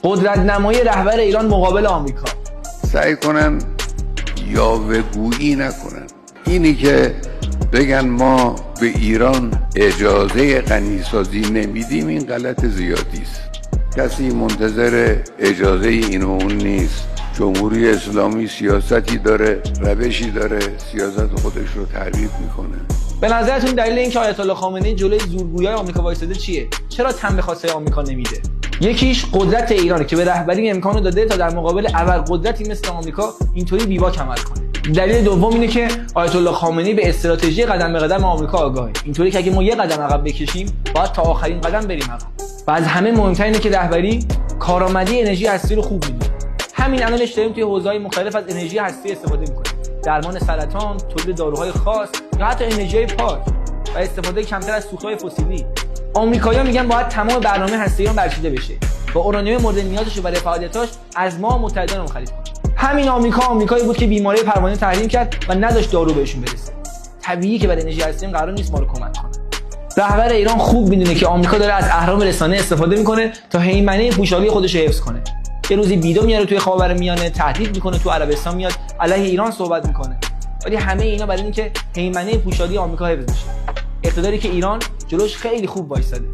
قدرت نمایی رهبر ایران مقابل آمریکا. سعی کنن یاوه‌گویی نکنن. اینی که بگن ما به ایران اجازه غنیسازی نمیدیم، این غلط زیادی است. کسی منتظر اجازه این و اون نیست. جمهوری اسلامی سیاستی داره، روشی داره، سیاست خودش رو تعریف میکنه. به نظرتون دلیل اینکه آیت الله خامنه‌ای جلوی زورگویای آمریکا وایساده چیه؟ چرا تن به خواسته آمریکا نمیده؟ یکیش قدرت ایرانه که به رهبری امکانو داده تا در مقابل ابرقدرتی مثل آمریکا اینطوری بیباک عمل کنه. دلیل دوم اینه که آیت الله خامنه‌ای به استراتژی قدم به قدم آمریکا آگاهه. اینطوری که اگه ما یه قدم عقب بکشیم، باید تا آخرین قدم بریم عقب. و از همه مهمتر اینه که رهبری کارآمدی انرژی هستی رو خوب میدونه. همین الانش داریم توی حوزه‌های مختلف از انرژی هستی استفاده می‌کنیم. درمان سرطان، تولید داروهای خاص یا حتی انرژی پاک و استفاده کمتر از سوخت‌های فسیلی. آمریکایی‌ها میگن باید تمام برنامه هستی ایران برچیده بشه و اورانیوم مورد نیازش رو برای فعالیتاش از ما متحدانمون خرید کنه. همین آمریکایی بود که بیماری پروانه تحریم کرد و نداشت دارو بهشون برسه. طبیعیه که برای انرژی هستی قرار نیست ما رو کمک کنه. رهبر ایران خوب میدونه که آمریکا داره از اهرام رسانه استفاده میکنه تا هیمنه پوشالی خودش رو حفظ کنه. یه روزی ویدیو میاره توی خاورمیانه، تهدید میکنه، تو عربستان میاد علیه ایران صحبت میکنه. ولی همه اینا برای اینکه هیمنه پوشالی آمریکا حفظ بشه. اقتداری که ایران جلوش خیلی خوب وایساده.